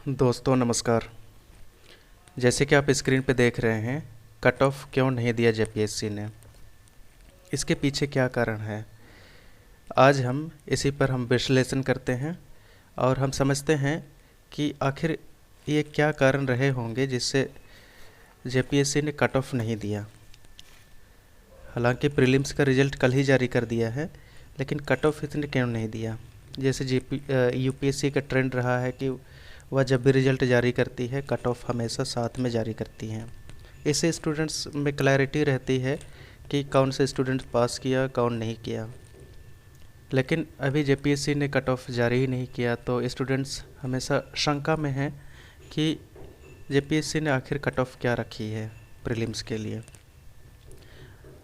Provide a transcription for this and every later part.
दोस्तों नमस्कार। जैसे कि आप स्क्रीन पे देख रहे हैं, कट ऑफ क्यों नहीं दिया जेपीएससी ने, इसके पीछे क्या कारण है, आज हम इसी पर विश्लेषण करते हैं और हम समझते हैं कि आखिर ये क्या कारण रहे होंगे जिससे जेपीएससी ने कट ऑफ नहीं दिया। हालांकि प्रीलिम्स का रिज़ल्ट कल ही जारी कर दिया है, लेकिन कट ऑफ इसने क्यों नहीं दिया। जैसे यूपीएससी का ट्रेंड रहा है कि वह जब भी रिज़ल्ट जारी करती है कट ऑफ हमेशा साथ में जारी करती हैं। इससे स्टूडेंट्स में क्लैरिटी रहती है कि कौन से स्टूडेंट पास किया कौन नहीं किया। लेकिन अभी जेपीएससी ने कट ऑफ जारी ही नहीं किया तो स्टूडेंट्स हमेशा शंका में हैं कि जेपीएससी ने आखिर कट ऑफ क्या रखी है प्रीलिम्स के लिए,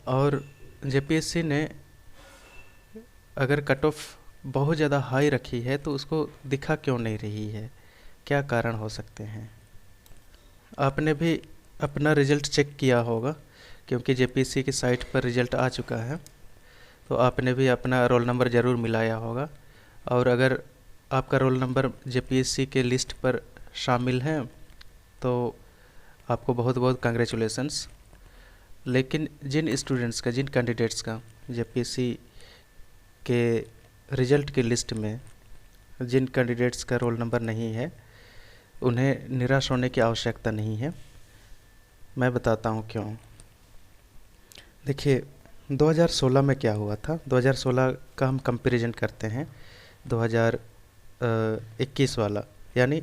और जेपीएससी ने अगर कट ऑफ बहुत ज़्यादा हाई रखी है तो उसको दिखा क्यों नहीं रही है, क्या कारण हो सकते हैं। आपने भी अपना रिज़ल्ट चेक किया होगा क्योंकि जेपीएससी की साइट पर रिज़ल्ट आ चुका है, तो आपने भी अपना रोल नंबर ज़रूर मिलाया होगा। और अगर आपका रोल नंबर जेपीएससी के लिस्ट पर शामिल है तो आपको बहुत बहुत कांग्रेचुलेसन्स। लेकिन जिन स्टूडेंट्स का, जिन कैंडिडेट्स का जेपीएससी के रिज़ल्ट की लिस्ट में जिन कैंडिडेट्स का रोल नंबर नहीं है, उन्हें निराश होने की आवश्यकता नहीं है। मैं बताता हूँ क्यों। देखिए 2016 में क्या हुआ था। 2016 का हम कंपैरिजन करते हैं 2021 वाला, यानी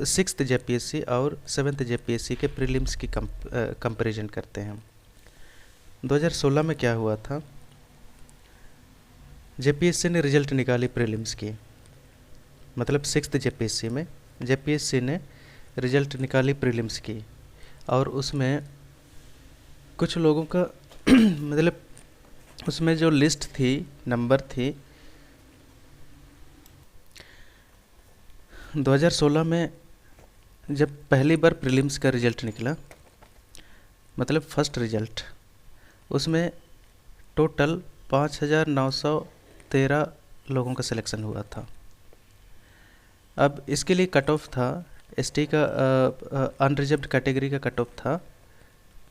सिक्स्थ जेपीएससी और सेवन्थ जेपीएससी के प्रीलिम्स की कंपैरिजन करते हैं। 2016 में क्या हुआ था, जेपीएससी ने रिज़ल्ट निकाली प्रीलिम्स की, मतलब सिक्स्थ जेपीएससी में जेपीएससी ने रिज़ल्ट निकाली प्रीलिम्स की, और उसमें कुछ लोगों का मतलब उसमें जो लिस्ट थी, नंबर थी, 2016 में जब पहली बार प्रीलिम्स का रिज़ल्ट निकला, मतलब फर्स्ट रिज़ल्ट, उसमें टोटल 5,913 लोगों का सिलेक्शन हुआ था। अब इसके लिए कट ऑफ था, एसटी का अनरिजर्व्ड कैटेगरी का कट ऑफ था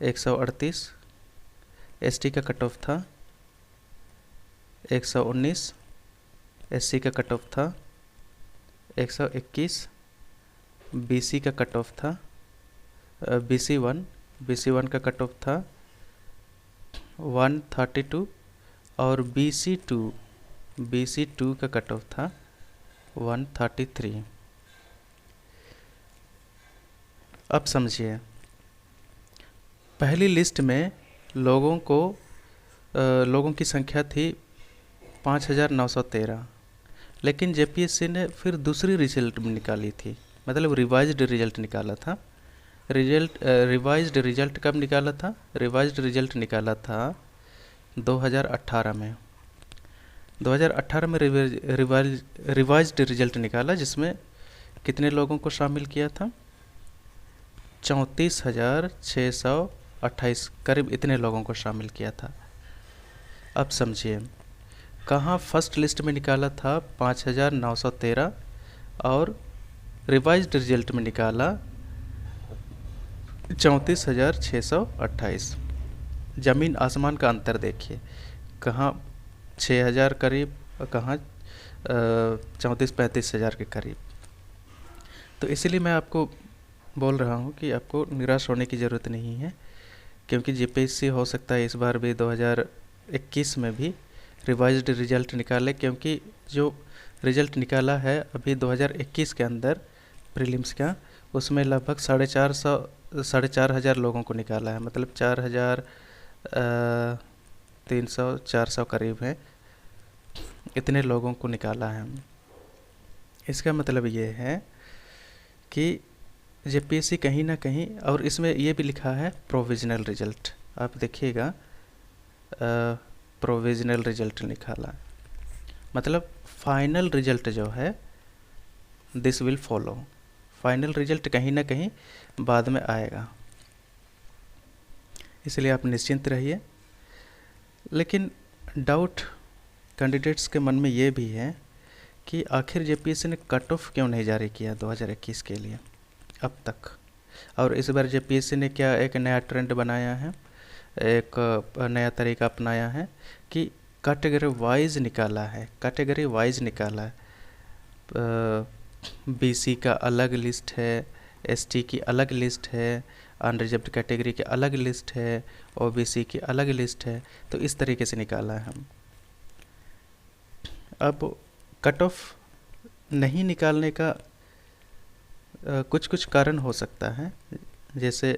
138, एसटी का कट ऑफ था 119, एससी का कट ऑफ था 121, बीसी का कट ऑफ था बीसी वन का कट ऑफ था 132, और बीसी टू का कट ऑफ था 133। अब समझिए, पहली लिस्ट में लोगों की संख्या थी 5,913, लेकिन जेपीएससी ने फिर दूसरी रिजल्ट निकाली थी, मतलब रिवाइज्ड रिजल्ट निकाला था। रिवाइज्ड रिजल्ट कब निकाला था? रिवाइज्ड रिजल्ट निकाला था 2018 में। 2018 में रिवाइज्ड रिजल्ट निकाला, जिसमें कितने लोगों को शामिल किया था? 34,628, करीब इतने लोगों को शामिल किया था। अब समझिए, कहाँ फर्स्ट लिस्ट में निकाला था 5,913 और रिवाइज्ड रिजल्ट में निकाला 34,628। ज़मीन आसमान का अंतर देखिए, कहाँ 6,000 करीब और कहाँ 34-35 हज़ार के करीब। तो इसीलिए मैं आपको बोल रहा हूँ कि आपको निराश होने की ज़रूरत नहीं है, क्योंकि जेपीएससी हो सकता है इस बार भी 2021 में भी रिवाइज्ड रिजल्ट निकाले, क्योंकि जो रिजल्ट निकाला है अभी 2021 के अंदर प्रीलिम्स का, उसमें लगभग 4,500 लोगों को निकाला है, मतलब 4,300-400 करीब है, इतने लोगों को निकाला है। इसका मतलब ये है कि जेपीएससी कहीं ना कहीं, और इसमें ये भी लिखा है प्रोविजनल रिजल्ट, आप देखिएगा प्रोविजनल रिजल्ट निकाला, मतलब फाइनल रिजल्ट जो है this will follow, final result कहीं ना कहीं बाद में आएगा, इसलिए आप निश्चिंत रहिए। लेकिन डाउट कैंडिडेट्स के मन में ये भी है कि आखिर जेपीएससी ने कट ऑफ क्यों नहीं जारी किया 2021 के लिए अब तक। और इस बार जेपीएससी ने क्या एक नया ट्रेंड बनाया है, एक नया तरीका अपनाया है कि कैटेगरी वाइज निकाला है, कैटेगरी वाइज निकाला है। बीसी का अलग लिस्ट है, एसटी की अलग लिस्ट है, अनरिजर्व्ड कैटेगरी की अलग लिस्ट है, ओबीसी की अलग लिस्ट है। तो इस तरीके से निकाला है हम। अब कट ऑफ नहीं निकालने का कुछ कुछ कारण हो सकता है। जैसे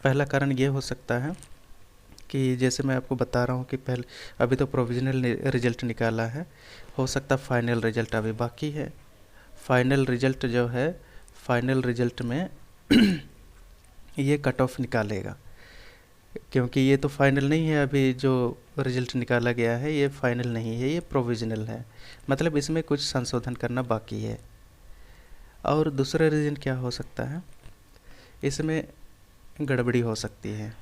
पहला कारण ये हो सकता है कि जैसे मैं आपको बता रहा हूँ कि पहले अभी तो प्रोविज़नल रिजल्ट निकाला है, हो सकता फाइनल रिजल्ट अभी बाकी है। फाइनल रिजल्ट जो है, फाइनल रिजल्ट में ये कट ऑफ निकालेगा, क्योंकि ये तो फाइनल नहीं है। अभी जो रिजल्ट निकाला गया है ये फाइनल नहीं है, ये प्रोविज़नल है, मतलब इसमें कुछ संशोधन करना बाकी है। और दूसरा रीज़न क्या हो सकता है, इसमें गड़बड़ी हो सकती है,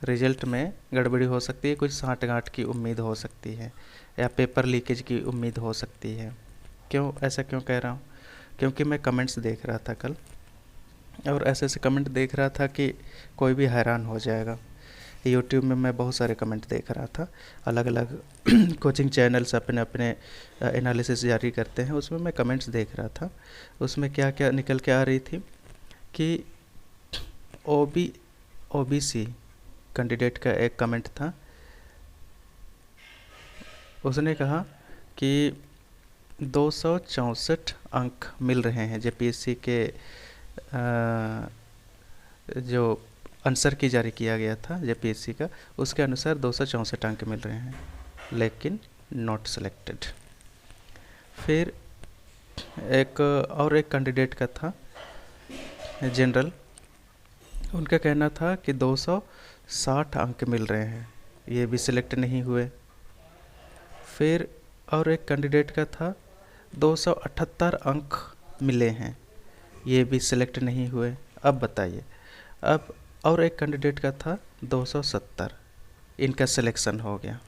रिजल्ट में गड़बड़ी हो सकती है, कुछ साँठ-गाँठ की उम्मीद हो सकती है, या पेपर लीकेज की उम्मीद हो सकती है। क्यों ऐसा क्यों कह रहा हूँ, क्योंकि मैं कमेंट्स देख रहा था कल, और ऐसे ऐसे कमेंट देख रहा था कि कोई भी हैरान हो जाएगा। यूट्यूब में मैं बहुत सारे कमेंट देख रहा था, अलग अलग कोचिंग चैनल्स अपने अपने एनालिसिस जारी करते हैं, उसमें मैं कमेंट्स देख रहा था। उसमें क्या क्या निकल के आ रही थी कि ओबीसी कैंडिडेट का एक कमेंट था, उसने कहा कि 264 अंक मिल रहे हैं जेपीएससी के जो आंसर की जारी किया गया था जेपीएससी का, उसके अनुसार 264 अंक मिल रहे हैं, लेकिन नॉट सेलेक्टेड। फिर एक कैंडिडेट का था जनरल, उनका कहना था कि 260 अंक मिल रहे हैं, ये भी सिलेक्ट नहीं हुए। फिर और एक कैंडिडेट का था 278 अंक मिले हैं, ये भी सिलेक्ट नहीं हुए। अब बताइए, अब और एक कैंडिडेट का था 270, इनका सिलेक्शन हो गया।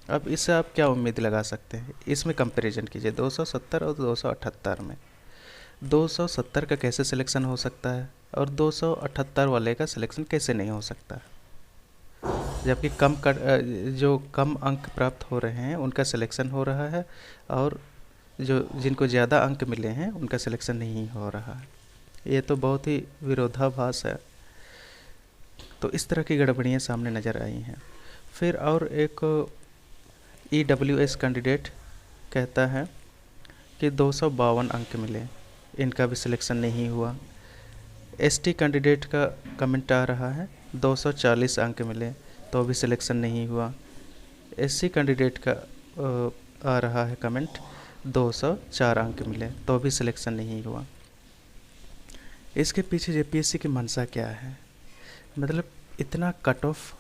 अब इससे आप क्या उम्मीद लगा सकते हैं, इसमें कंपैरिजन कीजिए 270 और 278 में। 270 का कैसे सिलेक्शन हो सकता है और 278 वाले का सिलेक्शन कैसे नहीं हो सकता, जबकि जो कम अंक प्राप्त हो रहे हैं उनका सिलेक्शन हो रहा है, और जो जिनको ज़्यादा अंक मिले हैं उनका सिलेक्शन नहीं हो रहा है। ये तो बहुत ही विरोधाभास है। तो इस तरह की गड़बड़ियाँ सामने नज़र आई हैं। फिर और एक EWS कैंडिडेट कहता है कि 252 अंक मिले, इनका भी सिलेक्शन नहीं हुआ। ST कैंडिडेट का कमेंट आ रहा है 240 अंक मिले, तो भी सिलेक्शन नहीं हुआ। SC कैंडिडेट का आ रहा है कमेंट 204 अंक मिले, तो भी सिलेक्शन नहीं हुआ। इसके पीछे जेपीएससी की मंशा क्या है, मतलब इतना कट ऑफ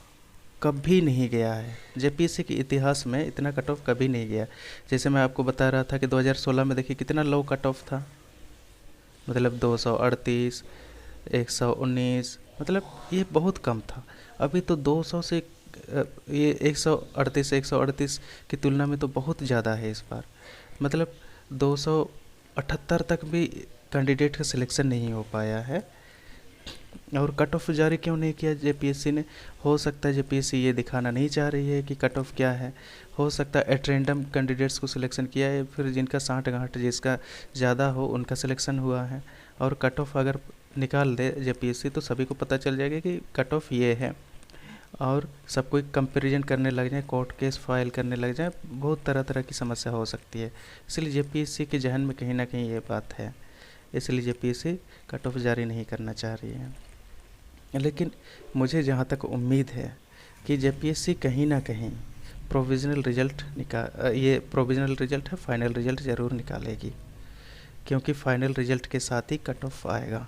कभी नहीं गया है, जेपीएससी के इतिहास में इतना कट ऑफ कभी नहीं गया। जैसे मैं आपको बता रहा था कि 2016 में देखिए कितना लो कट ऑफ था, मतलब 238, 119, मतलब ये बहुत कम था। अभी तो 200 से ये 138 की तुलना में तो बहुत ज़्यादा है इस बार, मतलब 278 तक भी कैंडिडेट का सिलेक्शन नहीं हो पाया है। और कट ऑफ जारी क्यों नहीं किया जेपीएससी ने, हो सकता है जेपीएससी ये दिखाना नहीं चाह रही है कि कट ऑफ क्या है, हो सकता है एट रैंडम कैंडिडेट्स को सिलेक्शन किया है, फिर जिनका साठ-गाँठ जिसका ज़्यादा हो उनका सिलेक्शन हुआ है। और कट ऑफ अगर निकाल दे जेपीएससी तो सभी को पता चल जाएगा कि कट ऑफ ये है, और सब कोई कंपैरिजन करने लग जाए, कोर्ट केस फाइल करने लग जाए, बहुत तरह तरह की समस्या हो सकती है। इसलिए जेपीएससी के जहन में कहीं ना कहीं ये बात है, इसलिए जेपीएससी कट ऑफ जारी नहीं करना चाह रही है। लेकिन मुझे जहाँ तक उम्मीद है कि जेपीएससी कहीं ना कहीं प्रोविज़नल रिज़ल्ट ये प्रोविज़नल रिज़ल्ट है, फाइनल रिज़ल्ट ज़रूर निकालेगी, क्योंकि फाइनल रिज़ल्ट के साथ ही कट ऑफ आएगा।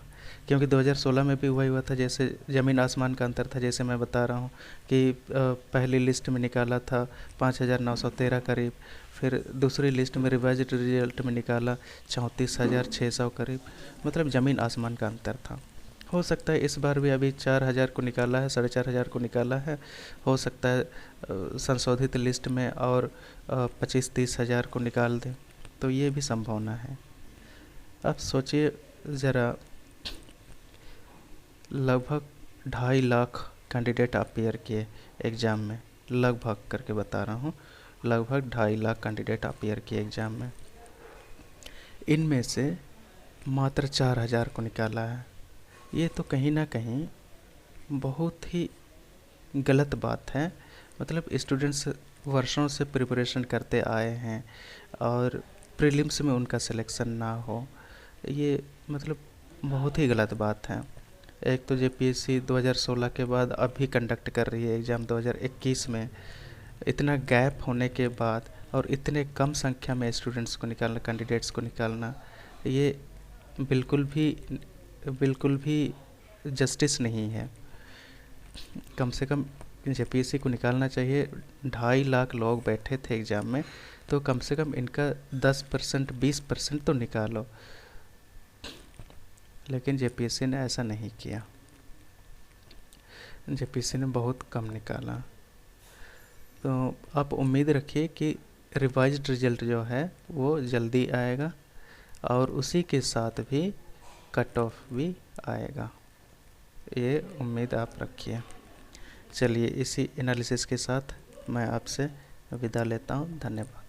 क्योंकि 2016 में भी हुआ था, जैसे ज़मीन आसमान का अंतर था। जैसे मैं बता रहा हूँ कि पहली लिस्ट में निकाला था 5,913 करीब, फिर दूसरी लिस्ट में रिवाइज्ड रिजल्ट में निकाला 34,600 करीब, मतलब ज़मीन आसमान का अंतर था। हो सकता है इस बार भी अभी 4000 को निकाला है, 4500 को निकाला है, हो सकता है संशोधित लिस्ट में और 25-30 हज़ार को निकाल दें, तो ये भी संभावना है। अब सोचिए ज़रा, लगभग 2.5 लाख कैंडिडेट अपीयर किए एग्ज़ाम में, लगभग करके बता रहा हूँ, लगभग 2.5 लाख कैंडिडेट अपीयर किए एग्ज़ाम में, इनमें से मात्र 4000 को निकाला है। ये तो कहीं ना कहीं बहुत ही गलत बात है। मतलब स्टूडेंट्स वर्षों से प्रिपरेशन करते आए हैं और प्रीलिम्स में उनका सिलेक्शन ना हो, ये मतलब बहुत ही गलत बात है। एक तो जेपीएससी 2016 के बाद अभी कंडक्ट कर रही है एग्ज़ाम 2021 में, इतना गैप होने के बाद और इतने कम संख्या में स्टूडेंट्स को निकालना, कैंडिडेट्स को निकालना, ये बिल्कुल भी जस्टिस नहीं है। कम से कम जेपीएससी को निकालना चाहिए। 2.5 लाख लोग बैठे थे एग्ज़ाम में, तो कम से कम इनका 10% 20% तो निकालो, लेकिन जेपीएससी ने ऐसा नहीं किया। जेपीएससी ने बहुत कम निकाला। तो आप उम्मीद रखिए कि रिवाइज्ड रिजल्ट जो है वो जल्दी आएगा और उसी के साथ भी कट ऑफ भी आएगा, ये उम्मीद आप रखिए। चलिए, इसी एनालिसिस के साथ मैं आपसे विदा लेता हूँ। धन्यवाद।